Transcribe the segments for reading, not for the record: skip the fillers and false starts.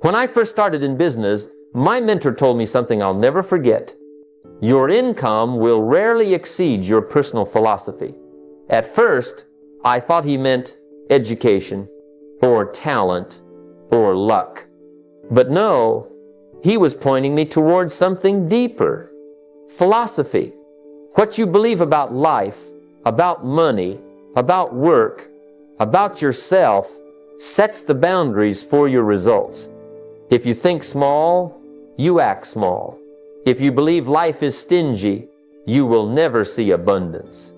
When I first started in business, my mentor told me something I'll never forget. Your income will rarely exceed your personal philosophy. At first, I thought he meant education or talent or luck. But no, he was pointing me towards something deeper. Philosophy. What you believe about life, about money, about work, about yourself, sets the boundaries for your results. If you think small, you act small. If you believe life is stingy, you will never see abundance.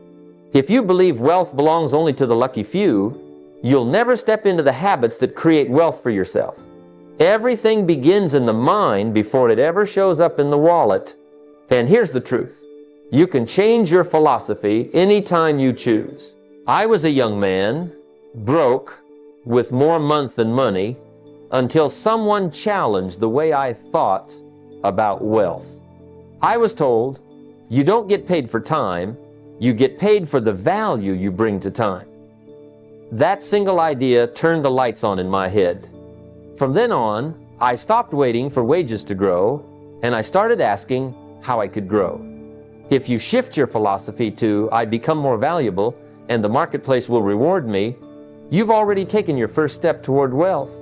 If you believe wealth belongs only to the lucky few, you'll never step into the habits that create wealth for yourself. Everything begins in the mind before it ever shows up in the wallet. And here's the truth. You can change your philosophy anytime you choose. I was a young man, broke, with more month than money, until someone challenged the way I thought about wealth. I was told, you don't get paid for time, you get paid for the value you bring to time. That single idea turned the lights on in my head. From then on, I stopped waiting for wages to grow, and I started asking how I could grow. If you shift your philosophy to, I become more valuable and the marketplace will reward me, you've already taken your first step toward wealth.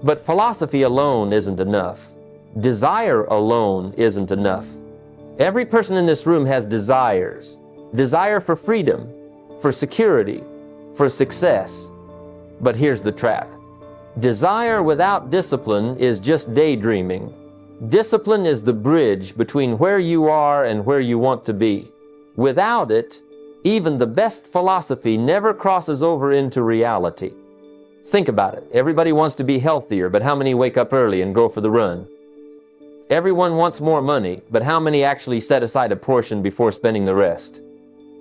But philosophy alone isn't enough. Desire alone isn't enough. Every person in this room has desires. Desire for freedom, for security, for success. But here's the trap. Desire without discipline is just daydreaming. Discipline is the bridge between where you are and where you want to be. Without it, even the best philosophy never crosses over into reality. Think about it. Everybody wants to be healthier, but how many wake up early and go for the run? Everyone wants more money, but how many actually set aside a portion before spending the rest?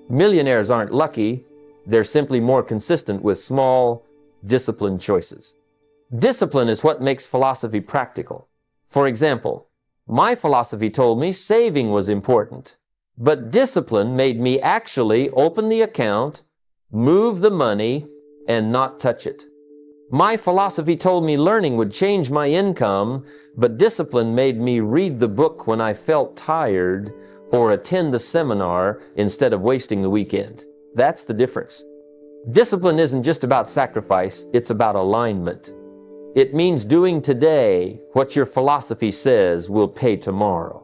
Millionaires aren't lucky. They're simply more consistent with small, disciplined choices. Discipline is what makes philosophy practical. For example, my philosophy told me saving was important, but discipline made me actually open the account, move the money, and not touch it. My philosophy told me learning would change my income, but discipline made me read the book when I felt tired or attend the seminar instead of wasting the weekend. That's the difference. Discipline isn't just about sacrifice, it's about alignment. It means doing today what your philosophy says will pay tomorrow.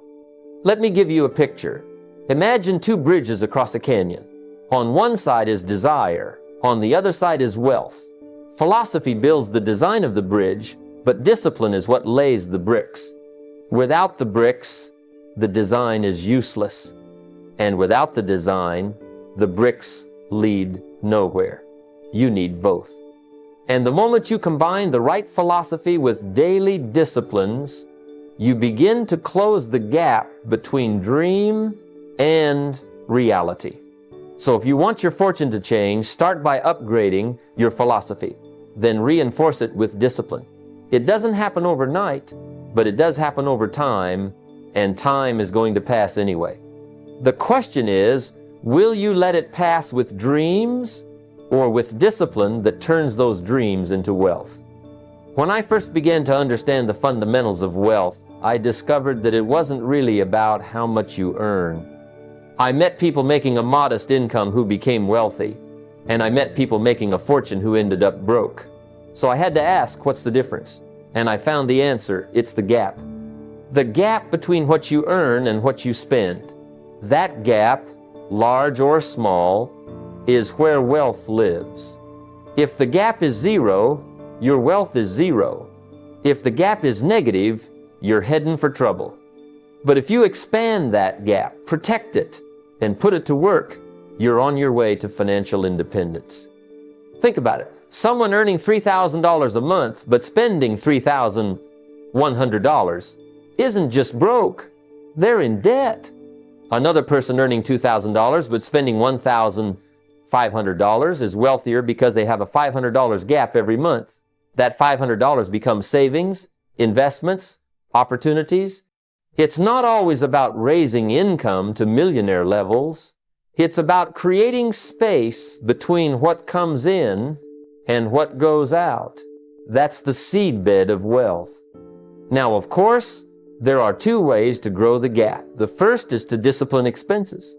Let me give you a picture. Imagine two bridges across a canyon. On one side is desire, on the other side is wealth. Philosophy builds the design of the bridge, but discipline is what lays the bricks. Without the bricks, the design is useless. And without the design, the bricks lead nowhere. You need both. And the moment you combine the right philosophy with daily disciplines, you begin to close the gap between dream and reality. So if you want your fortune to change, start by upgrading your philosophy. Then reinforce it with discipline. It doesn't happen overnight, but it does happen over time, and time is going to pass anyway. The question is, will you let it pass with dreams or with discipline that turns those dreams into wealth? When I first began to understand the fundamentals of wealth, I discovered that it wasn't really about how much you earn. I met people making a modest income who became wealthy, and I met people making a fortune who ended up broke. So I had to ask, what's the difference? And I found the answer. It's the gap. The gap between what you earn and what you spend. That gap, large or small, is where wealth lives. If the gap is zero, your wealth is zero. If the gap is negative, you're heading for trouble. But if you expand that gap, protect it, and put it to work, you're on your way to financial independence. Think about it. Someone earning $3,000 a month but spending $3,100 isn't just broke. They're in debt. Another person earning $2,000 but spending $1,500 is wealthier because they have a $500 gap every month. That $500 becomes savings, investments, opportunities. It's not always about raising income to millionaire levels. It's about creating space between what comes in and what goes out. That's the seedbed of wealth. Now, of course, there are two ways to grow the gap. The first is to discipline expenses.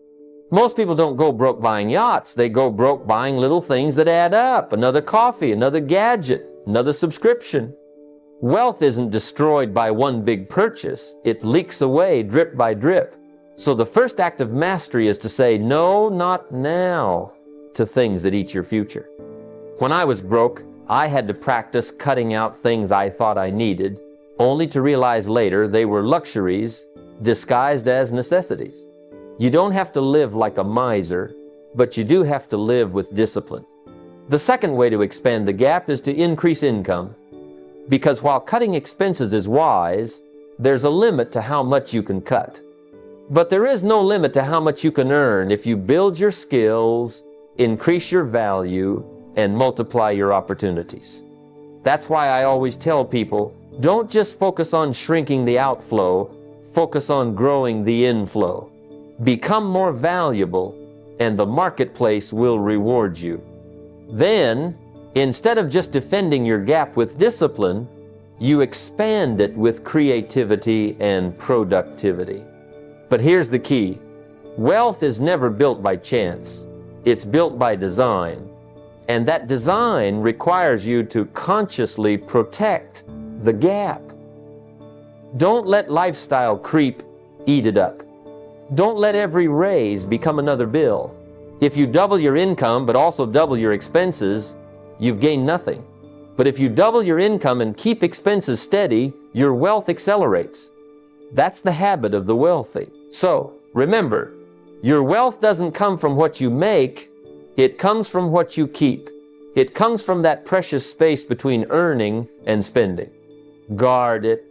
Most people don't go broke buying yachts. They go broke buying little things that add up. Another coffee, another gadget, another subscription. Wealth isn't destroyed by one big purchase. It leaks away drip by drip. So the first act of mastery is to say, no, not now, to things that eat your future. When I was broke, I had to practice cutting out things I thought I needed, only to realize later they were luxuries disguised as necessities. You don't have to live like a miser, but you do have to live with discipline. The second way to expand the gap is to increase income. Because while cutting expenses is wise, there's a limit to how much you can cut. But there is no limit to how much you can earn if you build your skills, increase your value, and multiply your opportunities. That's why I always tell people, don't just focus on shrinking the outflow, focus on growing the inflow. Become more valuable, and the marketplace will reward you. Then, instead of just defending your gap with discipline, you expand it with creativity and productivity. But here's the key. Wealth is never built by chance. It's built by design. And that design requires you to consciously protect the gap. Don't let lifestyle creep eat it up. Don't let every raise become another bill. If you double your income but also double your expenses, you've gained nothing. But if you double your income and keep expenses steady, your wealth accelerates. That's the habit of the wealthy. So, remember, your wealth doesn't come from what you make, it comes from what you keep. It comes from that precious space between earning and spending. Guard it,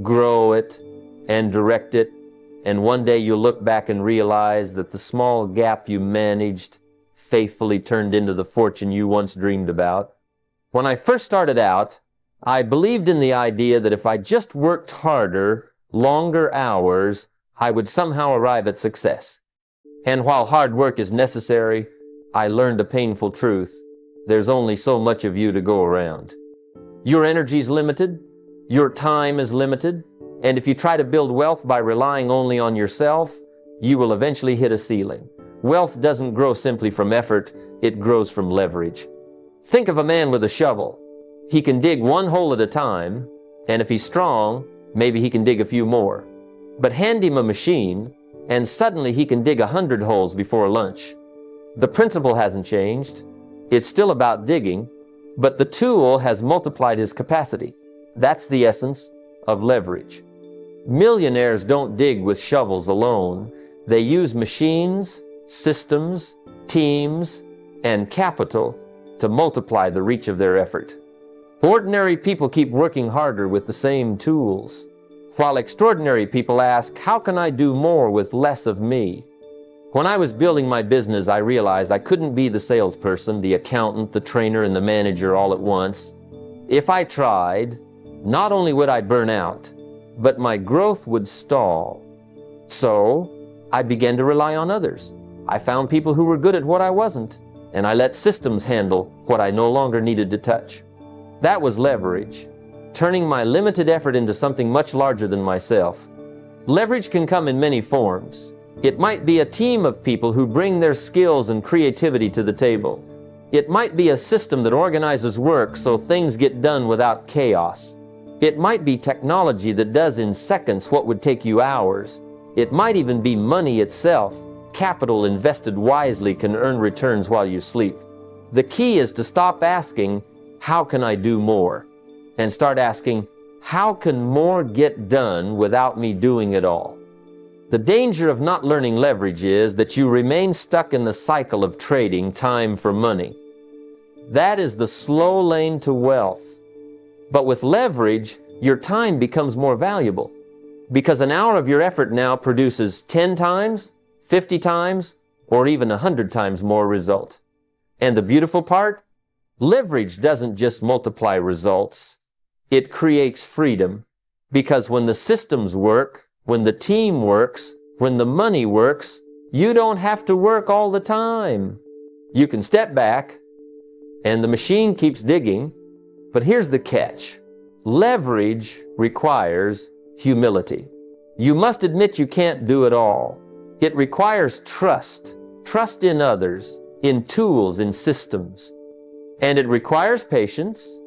grow it, and direct it, and one day you'll look back and realize that the small gap you managed faithfully turned into the fortune you once dreamed about. When I first started out, I believed in the idea that if I just worked harder, longer hours, I would somehow arrive at success. And while hard work is necessary, I learned a painful truth. There's only so much of you to go around. Your energy is limited, your time is limited, and if you try to build wealth by relying only on yourself, you will eventually hit a ceiling. Wealth doesn't grow simply from effort, it grows from leverage. Think of a man with a shovel. He can dig one hole at a time, and if he's strong, maybe he can dig a few more. But hand him a machine, and suddenly he can dig 100 holes before lunch. The principle hasn't changed. It's still about digging, but the tool has multiplied his capacity. That's the essence of leverage. Millionaires don't dig with shovels alone. They use machines, systems, teams, and capital to multiply the reach of their effort. Ordinary people keep working harder with the same tools, while extraordinary people ask, how can I do more with less of me? When I was building my business, I realized I couldn't be the salesperson, the accountant, the trainer, and the manager all at once. If I tried, not only would I burn out, but my growth would stall. So, I began to rely on others. I found people who were good at what I wasn't, and I let systems handle what I no longer needed to touch. That was leverage, turning my limited effort into something much larger than myself. Leverage can come in many forms. It might be a team of people who bring their skills and creativity to the table. It might be a system that organizes work so things get done without chaos. It might be technology that does in seconds what would take you hours. It might even be money itself. Capital invested wisely can earn returns while you sleep. The key is to stop asking, how can I do more? And start asking, how can more get done without me doing it all? The danger of not learning leverage is that you remain stuck in the cycle of trading time for money. That is the slow lane to wealth. But with leverage, your time becomes more valuable because an hour of your effort now produces 10 times, 50 times, or even 100 times more result. And the beautiful part? Leverage doesn't just multiply results. It creates freedom because when the systems work, when the team works, when the money works, you don't have to work all the time. You can step back and the machine keeps digging, but here's the catch. Leverage requires humility. You must admit you can't do it all. It requires trust in others, in tools, in systems. And it requires patience,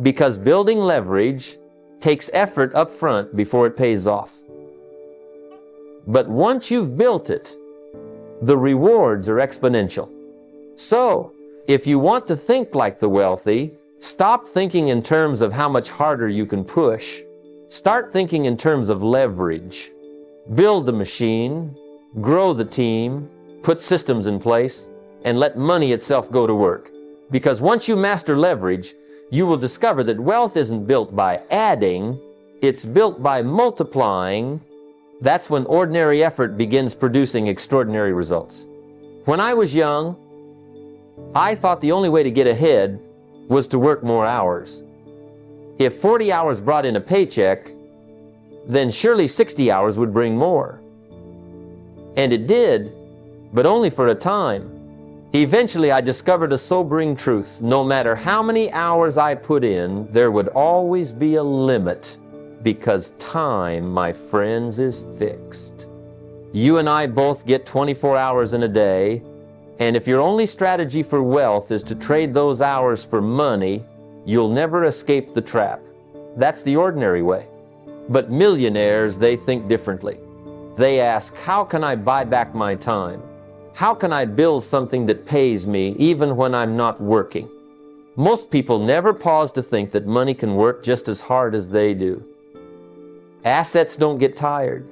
because building leverage takes effort up front before it pays off. But once you've built it, the rewards are exponential. So, if you want to think like the wealthy, stop thinking in terms of how much harder you can push. Start thinking in terms of leverage. Build the machine, grow the team, put systems in place, and let money itself go to work. Because once you master leverage, you will discover that wealth isn't built by adding, it's built by multiplying. That's when ordinary effort begins producing extraordinary results. When I was young, I thought the only way to get ahead was to work more hours. If 40 hours brought in a paycheck, then surely 60 hours would bring more. And it did, but only for a time. Eventually, I discovered a sobering truth. No matter how many hours I put in, there would always be a limit, because time, my friends, is fixed. You and I both get 24 hours in a day, and if your only strategy for wealth is to trade those hours for money, you'll never escape the trap. That's the ordinary way. But millionaires, they think differently. They ask, how can I buy back my time? How can I build something that pays me even when I'm not working? Most people never pause to think that money can work just as hard as they do. Assets don't get tired.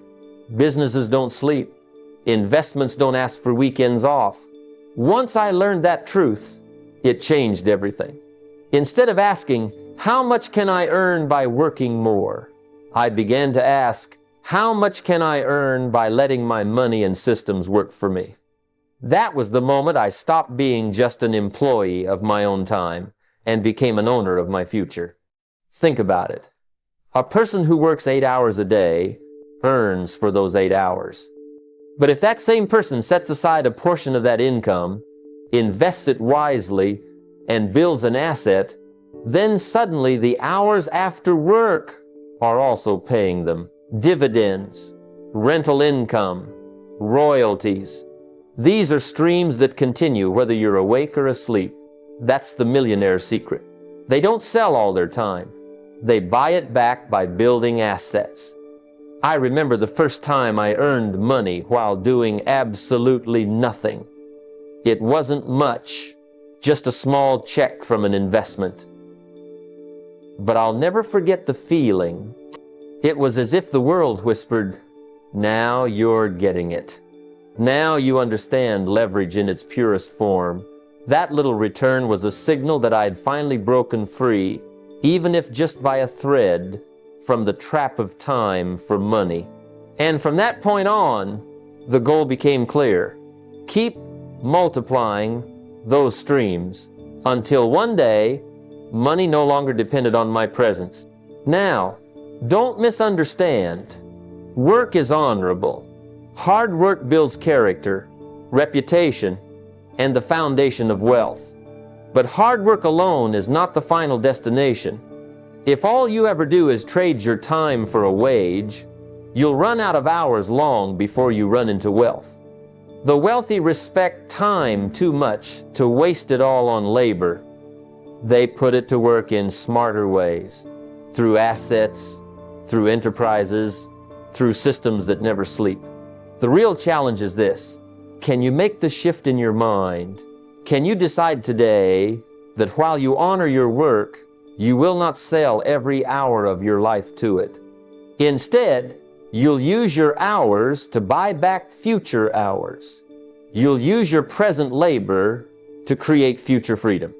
Businesses don't sleep. Investments don't ask for weekends off. Once I learned that truth, it changed everything. Instead of asking, how much can I earn by working more? I began to ask, how much can I earn by letting my money and systems work for me? That was the moment I stopped being just an employee of my own time and became an owner of my future. Think about it. A person who works 8 hours a day earns for those 8 hours. But if that same person sets aside a portion of that income, invests it wisely, and builds an asset, then suddenly the hours after work are also paying them. Dividends, rental income, royalties. These are streams that continue whether you're awake or asleep. That's the millionaire's secret. They don't sell all their time. They buy it back by building assets. I remember the first time I earned money while doing absolutely nothing. It wasn't much, just a small check from an investment. But I'll never forget the feeling. It was as if the world whispered, now you're getting it. Now you understand leverage in its purest form. That little return was a signal that I had finally broken free, even if just by a thread, from the trap of time for money. And from that point on, the goal became clear. Keep multiplying those streams until one day, money no longer depended on my presence. Now, don't misunderstand. Work is honorable. Hard work builds character, reputation, and the foundation of wealth. But hard work alone is not the final destination. If all you ever do is trade your time for a wage, you'll run out of hours long before you run into wealth. The wealthy respect time too much to waste it all on labor. They put it to work in smarter ways, through assets, through enterprises, through systems that never sleep. The real challenge is this. Can you make the shift in your mind? Can you decide today that while you honor your work, you will not sell every hour of your life to it? Instead, you'll use your hours to buy back future hours. You'll use your present labor to create future freedom.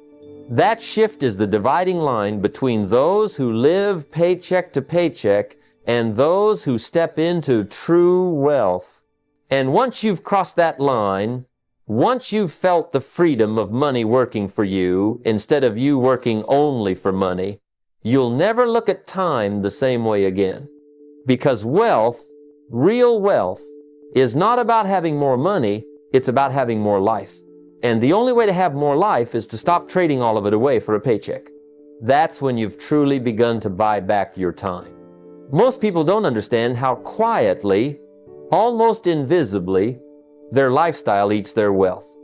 That shift is the dividing line between those who live paycheck to paycheck and those who step into true wealth. And once you've crossed that line, once you've felt the freedom of money working for you instead of you working only for money, you'll never look at time the same way again. Because wealth, real wealth, is not about having more money, it's about having more life. And the only way to have more life is to stop trading all of it away for a paycheck. that's when you've truly begun to buy back your time. Most people don't understand how quietly, almost invisibly, their lifestyle eats their wealth.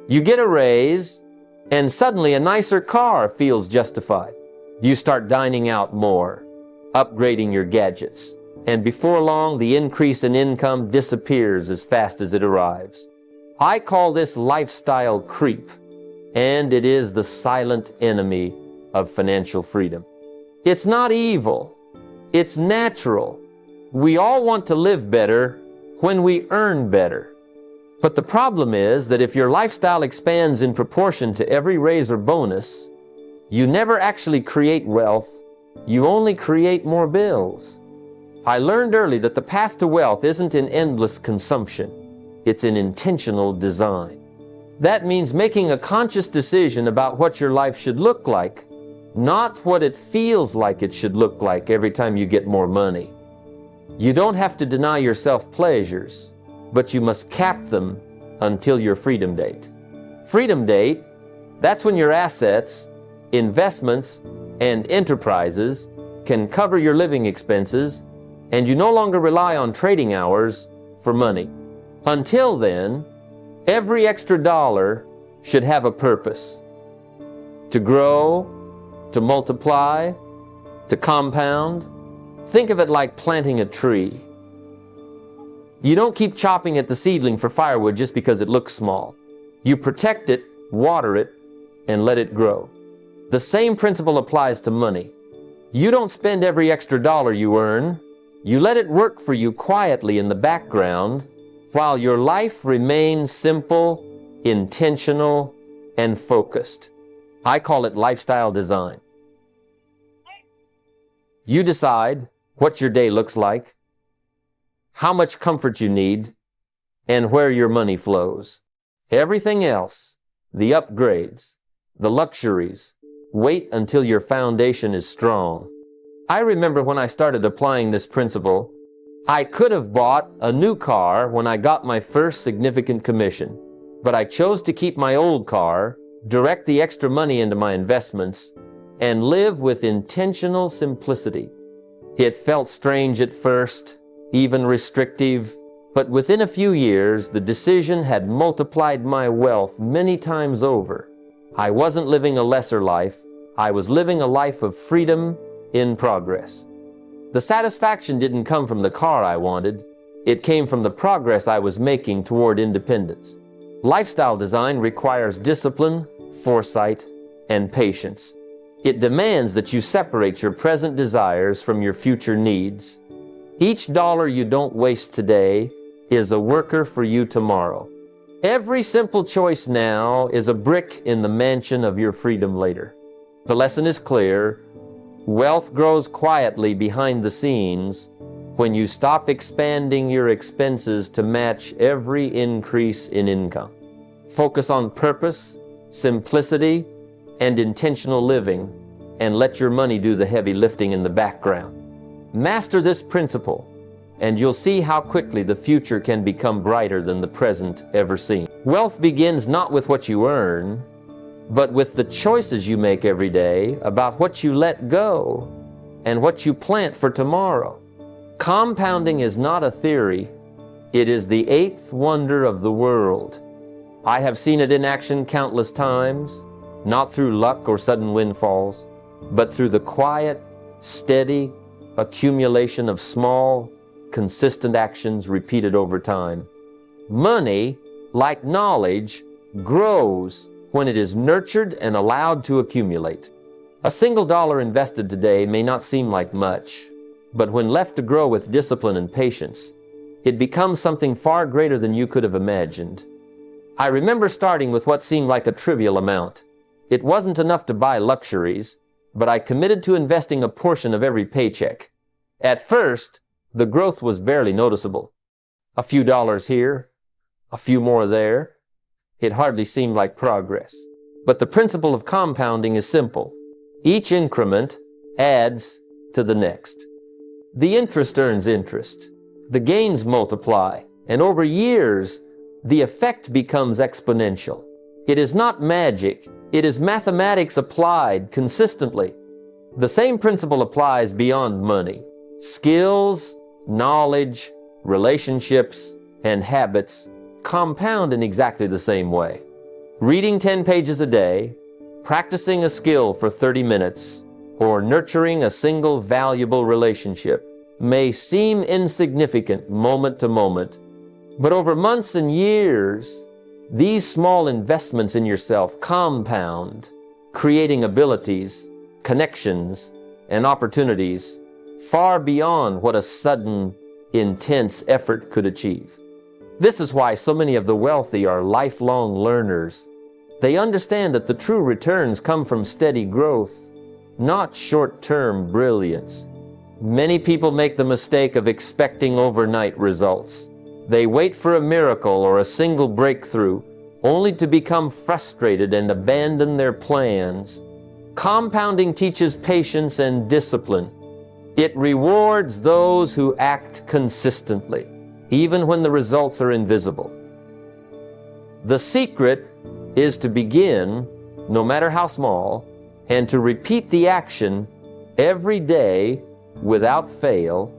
You get a raise, and suddenly a nicer car feels justified. You start dining out more, upgrading your gadgets, and before long, the increase in income disappears as fast as it arrives. I call this lifestyle creep, and it is the silent enemy of financial freedom. It's not evil. It's natural. We all want to live better when we earn better. But the problem is that if your lifestyle expands in proportion to every raise or bonus, you never actually create wealth, you only create more bills. I learned early that the path to wealth isn't in endless consumption, it's in intentional design. That means making a conscious decision about what your life should look like, not what it feels like it should look like every time you get more money. You don't have to deny yourself pleasures, but you must cap them until your freedom date. Freedom date, that's when your assets, investments, and enterprises can cover your living expenses, and you no longer rely on trading hours for money. Until then, every extra dollar should have a purpose: to grow, to multiply, to compound. Think of it like planting a tree. You don't keep chopping at the seedling for firewood just because it looks small. You protect it, water it, and let it grow. The same principle applies to money. You don't spend every extra dollar you earn. You let it work for you quietly in the background while your life remains simple, intentional, and focused. I call it lifestyle design. You decide what your day looks like, how much comfort you need, and where your money flows. Everything else, the upgrades, the luxuries, wait until your foundation is strong. I remember when I started applying this principle, I could have bought a new car when I got my first significant commission, but I chose to keep my old car, direct the extra money into my investments, and live with intentional simplicity. It felt strange at first, even restrictive, but within a few years, the decision had multiplied my wealth many times over. I wasn't living a lesser life. I was living a life of freedom in progress. The satisfaction didn't come from the car I wanted. It came from the progress I was making toward independence. Lifestyle design requires discipline, foresight, and patience. It demands that you separate your present desires from your future needs. Each dollar you don't waste today is a worker for you tomorrow. Every simple choice now is a brick in the mansion of your freedom later. The lesson is clear. Wealth grows quietly behind the scenes when you stop expanding your expenses to match every increase in income. Focus on purpose, simplicity, and intentional living, and let your money do the heavy lifting in the background. Master this principle, and you'll see how quickly the future can become brighter than the present ever seen. Wealth begins not with what you earn, but with the choices you make every day about what you let go and what you plant for tomorrow. Compounding is not a theory. It is the eighth wonder of the world. I have seen it in action countless times, not through luck or sudden windfalls, but through the quiet, steady accumulation of small, consistent actions repeated over time. Money, like knowledge, grows when it is nurtured and allowed to accumulate. A single dollar invested today may not seem like much, but when left to grow with discipline and patience, it becomes something far greater than you could have imagined. I remember starting with what seemed like a trivial amount. It wasn't enough to buy luxuries, but I committed to investing a portion of every paycheck. At first, the growth was barely noticeable. A few dollars here, a few more there. It hardly seemed like progress. But the principle of compounding is simple. Each increment adds to the next. The interest earns interest. The gains multiply, and over years, the effect becomes exponential. It is not magic. It is mathematics applied consistently. The same principle applies beyond money. Skills, knowledge, relationships, and habits compound in exactly the same way. Reading 10 pages a day, practicing a skill for 30 minutes, or nurturing a single valuable relationship may seem insignificant moment to moment, but over months and years, these small investments in yourself compound, creating abilities, connections, and opportunities far beyond what a sudden, intense effort could achieve. This is why so many of the wealthy are lifelong learners. They understand that the true returns come from steady growth, not short-term brilliance. Many people make the mistake of expecting overnight results. They wait for a miracle or a single breakthrough, only to become frustrated and abandon their plans. Compounding teaches patience and discipline. It rewards those who act consistently, even when the results are invisible. The secret is to begin, no matter how small, and to repeat the action every day without fail.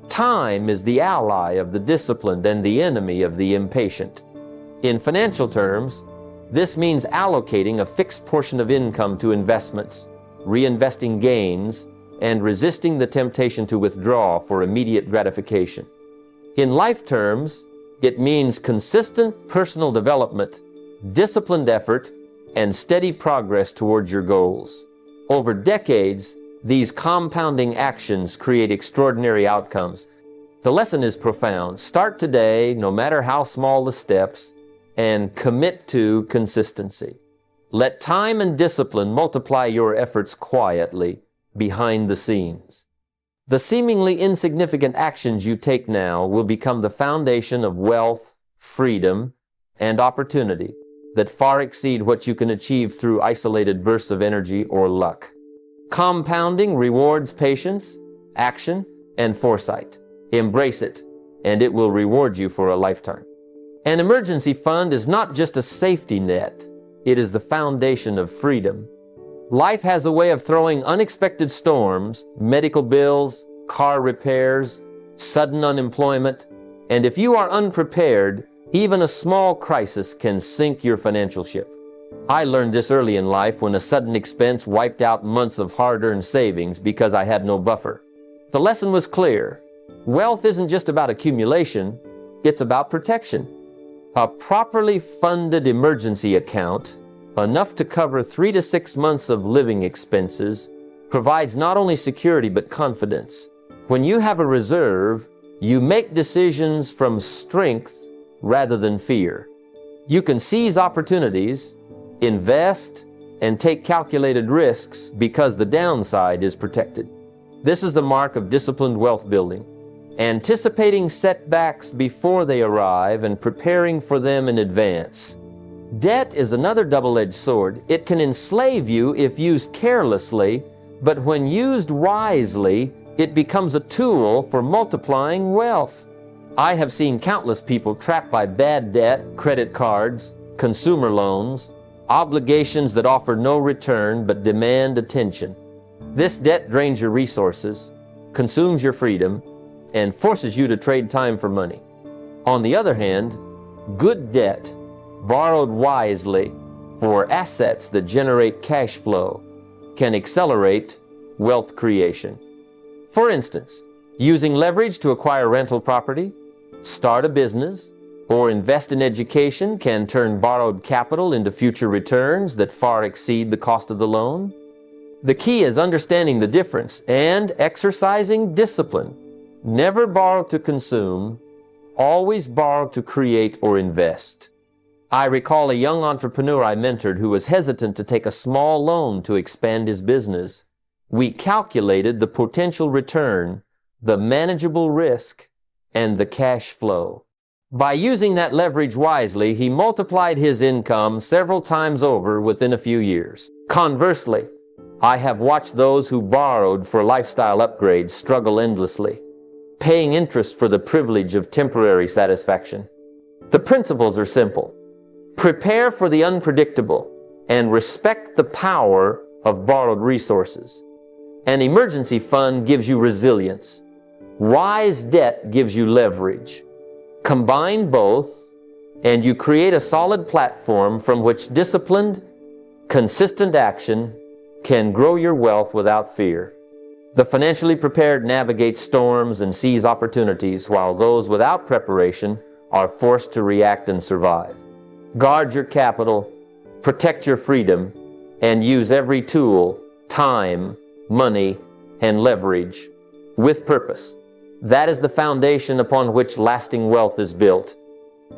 Time is the ally of the disciplined and the enemy of the impatient. In financial terms, this means allocating a fixed portion of income to investments, reinvesting gains, and resisting the temptation to withdraw for immediate gratification. In life terms, it means consistent personal development, disciplined effort, and steady progress towards your goals. Over decades, these compounding actions create extraordinary outcomes. The lesson is profound. Start today, no matter how small the steps, and commit to consistency. Let time and discipline multiply your efforts quietly behind the scenes. The seemingly insignificant actions you take now will become the foundation of wealth, freedom, and opportunity that far exceed what you can achieve through isolated bursts of energy or luck. Compounding rewards patience, action, and foresight. Embrace it, and it will reward you for a lifetime. An emergency fund is not just a safety net. It is the foundation of freedom. Life has a way of throwing unexpected storms, medical bills, car repairs, sudden unemployment, and if you are unprepared, even a small crisis can sink your financial ship. I learned this early in life when a sudden expense wiped out months of hard-earned savings because I had no buffer. The lesson was clear. Wealth isn't just about accumulation, it's about protection. A properly funded emergency account, enough to cover 3 to 6 months of living expenses, provides not only security but confidence. When you have a reserve, you make decisions from strength rather than fear. You can seize opportunities, invest, and take calculated risks because the downside is protected. This is the mark of disciplined wealth building. Anticipating setbacks before they arrive and preparing for them in advance. Debt is another double-edged sword. It can enslave you if used carelessly, but when used wisely, it becomes a tool for multiplying wealth. I have seen countless people trapped by bad debt, credit cards, consumer loans, obligations that offer no return but demand attention. This debt drains your resources, consumes your freedom, and forces you to trade time for money. On the other hand, good debt, borrowed wisely for assets that generate cash flow, can accelerate wealth creation. For instance, using leverage to acquire rental property, start a business, or invest in education can turn borrowed capital into future returns that far exceed the cost of the loan. The key is understanding the difference and exercising discipline. Never borrow to consume, always borrow to create or invest. I recall a young entrepreneur I mentored who was hesitant to take a small loan to expand his business. We calculated the potential return, the manageable risk, and the cash flow. By using that leverage wisely, he multiplied his income several times over within a few years. Conversely, I have watched those who borrowed for lifestyle upgrades struggle endlessly, paying interest for the privilege of temporary satisfaction. The principles are simple. Prepare for the unpredictable and respect the power of borrowed resources. An emergency fund gives you resilience. Wise debt gives you leverage. Combine both, and you create a solid platform from which disciplined, consistent action can grow your wealth without fear. The financially prepared navigate storms and seize opportunities, while those without preparation are forced to react and survive. Guard your capital, protect your freedom, and use every tool, time, money, and leverage with purpose. That is the foundation upon which lasting wealth is built.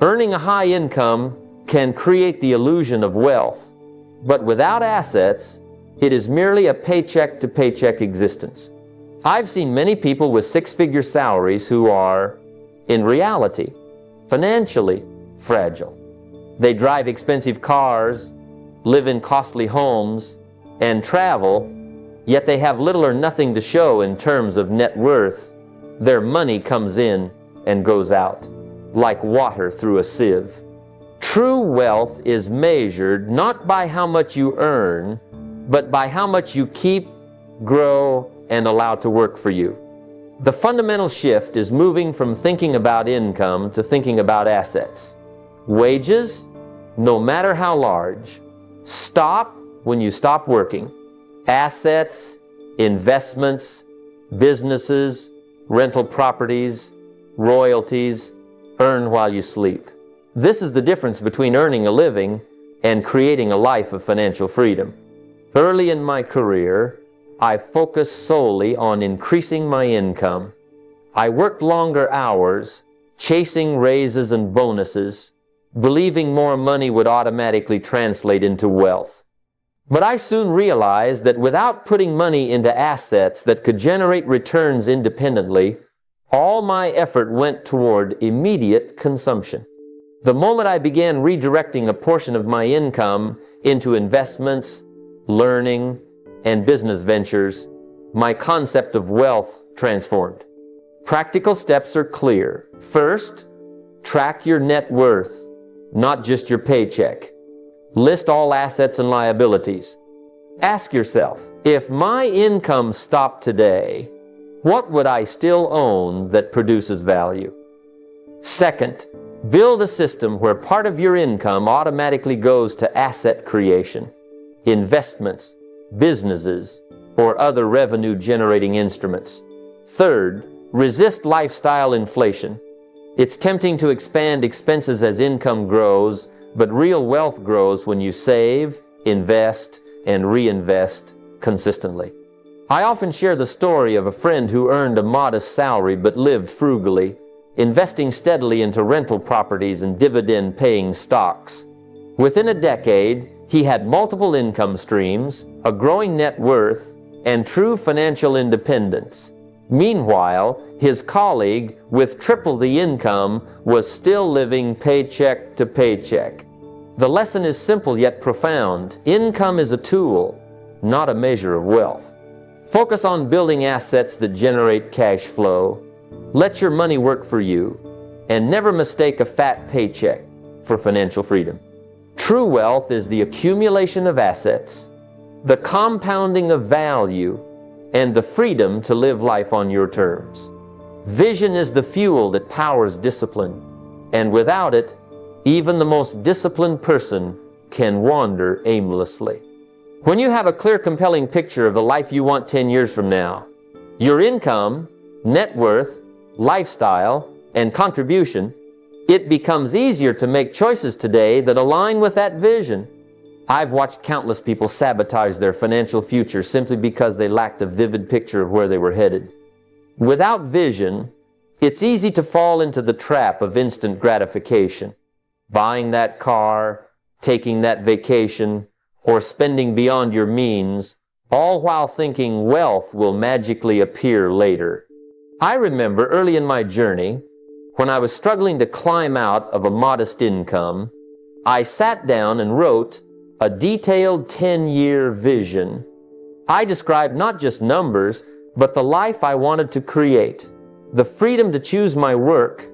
Earning a high income can create the illusion of wealth, but without assets, it is merely a paycheck-to-paycheck existence. I've seen many people with six-figure salaries who are, in reality, financially fragile. They drive expensive cars, live in costly homes, and travel, yet they have little or nothing to show in terms of net worth. Their money comes in and goes out, like water through a sieve. True wealth is measured not by how much you earn, but by how much you keep, grow, and allow to work for you. The fundamental shift is moving from thinking about income to thinking about assets. Wages, no matter how large, stop when you stop working. Assets, investments, businesses, rental properties, royalties, earn while you sleep. This is the difference between earning a living and creating a life of financial freedom. Early in my career, I focused solely on increasing my income. I worked longer hours, chasing raises and bonuses, believing more money would automatically translate into wealth. But I soon realized that without putting money into assets that could generate returns independently, all my effort went toward immediate consumption. The moment I began redirecting a portion of my income into investments, learning, and business ventures, my concept of wealth transformed. Practical steps are clear. First, track your net worth, not just your paycheck. List all assets and liabilities. Ask yourself, if my income stopped today, what would I still own that produces value? Second, build a system where part of your income automatically goes to asset creation, investments, businesses, or other revenue-generating instruments. Third, resist lifestyle inflation. It's tempting to expand expenses as income grows, but real wealth grows when you save, invest, and reinvest consistently. I often share the story of a friend who earned a modest salary but lived frugally, investing steadily into rental properties and dividend-paying stocks. Within a decade, he had multiple income streams, a growing net worth, and true financial independence. Meanwhile, his colleague, with triple the income, was still living paycheck to paycheck. The lesson is simple yet profound. Income is a tool, not a measure of wealth. Focus on building assets that generate cash flow. Let your money work for you, and never mistake a fat paycheck for financial freedom. True wealth is the accumulation of assets, the compounding of value, and the freedom to live life on your terms. Vision is the fuel that powers discipline, and without it, even the most disciplined person can wander aimlessly. When you have a clear, compelling picture of the life you want 10 years from now, your income, net worth, lifestyle, and contribution, it becomes easier to make choices today that align with that vision. I've watched countless people sabotage their financial future simply because they lacked a vivid picture of where they were headed. Without vision, it's easy to fall into the trap of instant gratification. Buying that car, taking that vacation, or spending beyond your means, all while thinking wealth will magically appear later. I remember early in my journey, when I was struggling to climb out of a modest income, I sat down and wrote a detailed 10-year vision. I described not just numbers, but the life I wanted to create, the freedom to choose my work,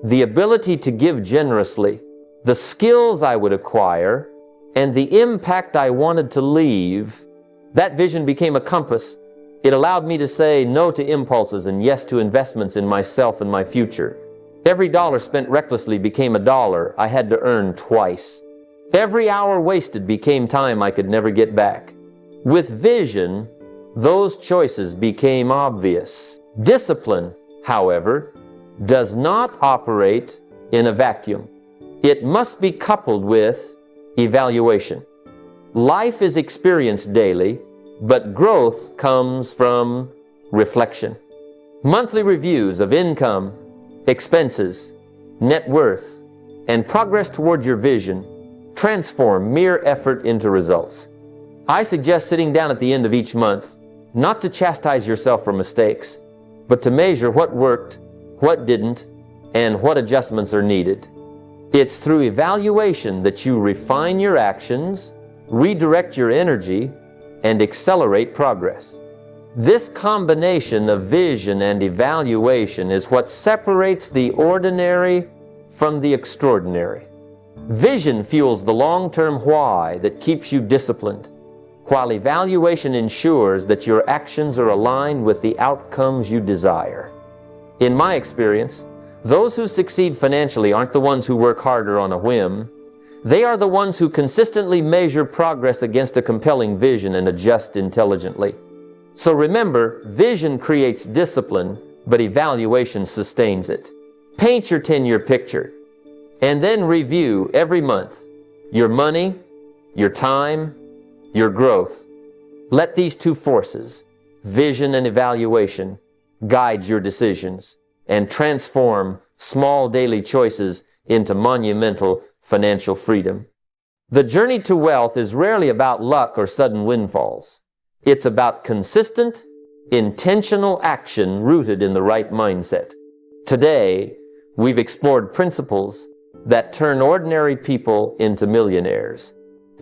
the ability to give generously, the skills I would acquire, and the impact I wanted to leave, that vision became a compass. It allowed me to say no to impulses and yes to investments in myself and my future. Every dollar spent recklessly became a dollar I had to earn twice. Every hour wasted became time I could never get back. With vision, those choices became obvious. Discipline, however, does not operate in a vacuum. It must be coupled with evaluation. Life is experienced daily, but growth comes from reflection. Monthly reviews of income, expenses, net worth, and progress toward your vision transform mere effort into results. I suggest sitting down at the end of each month, not to chastise yourself for mistakes, but to measure what worked, what didn't, and what adjustments are needed. It's through evaluation that you refine your actions, redirect your energy, and accelerate progress. This combination of vision and evaluation is what separates the ordinary from the extraordinary. Vision fuels the long-term why that keeps you disciplined, while evaluation ensures that your actions are aligned with the outcomes you desire. In my experience, those who succeed financially aren't the ones who work harder on a whim. They are the ones who consistently measure progress against a compelling vision and adjust intelligently. So remember, vision creates discipline, but evaluation sustains it. Paint your 10-year picture, and then review every month your money, your time, your growth. Let these two forces, vision and evaluation, guide your decisions and transform small daily choices into monumental financial freedom. The journey to wealth is rarely about luck or sudden windfalls. It's about consistent, intentional action rooted in the right mindset. Today, we've explored principles that turn ordinary people into millionaires.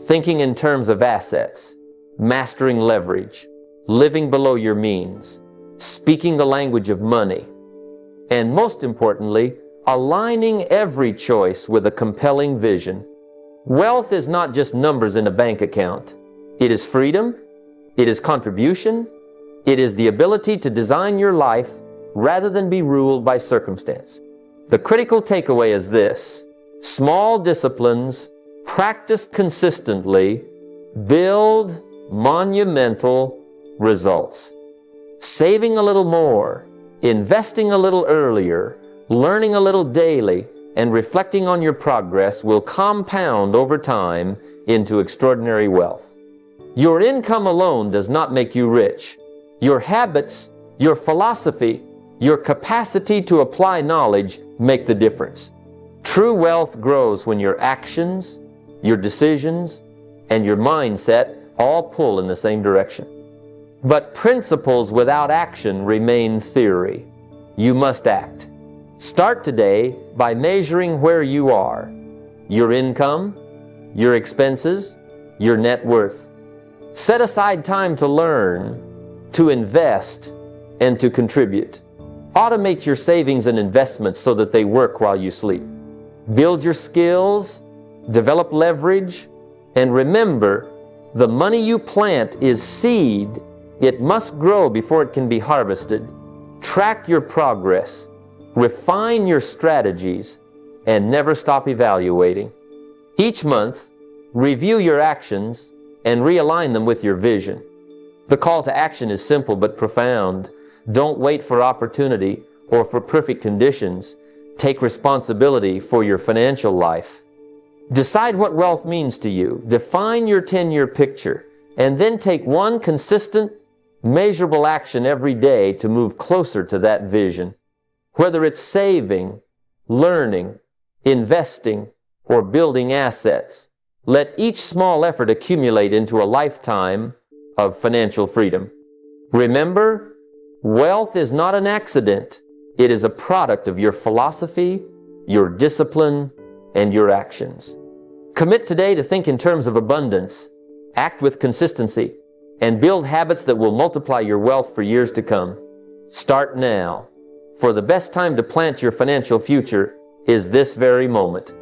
Thinking in terms of assets, mastering leverage, living below your means, speaking the language of money, and most importantly, aligning every choice with a compelling vision. Wealth is not just numbers in a bank account. It is freedom, it is contribution, it is the ability to design your life rather than be ruled by circumstance. The critical takeaway is this: small disciplines practiced consistently build monumental results. Saving a little more, investing a little earlier, learning a little daily, and reflecting on your progress will compound over time into extraordinary wealth. Your income alone does not make you rich. Your habits, your philosophy, your capacity to apply knowledge make the difference. True wealth grows when your actions, your decisions, and your mindset all pull in the same direction. But principles without action remain theory. You must act. Start today by measuring where you are, your income, your expenses, your net worth. Set aside time to learn, to invest, and to contribute. Automate your savings and investments so that they work while you sleep. Build your skills, develop leverage, and remember, the money you plant is seed. It must grow before it can be harvested. Track your progress, refine your strategies, and never stop evaluating. Each month, review your actions and realign them with your vision. The call to action is simple but profound. Don't wait for opportunity or for perfect conditions. Take responsibility for your financial life. Decide what wealth means to you. Define your 10-year picture, and then take one consistent, measurable action every day to move closer to that vision. Whether it's saving, learning, investing, or building assets, let each small effort accumulate into a lifetime of financial freedom. Remember, wealth is not an accident. It is a product of your philosophy, your discipline, and your actions. Commit today to think in terms of abundance, act with consistency, and build habits that will multiply your wealth for years to come. Start now, for the best time to plant your financial future is this very moment.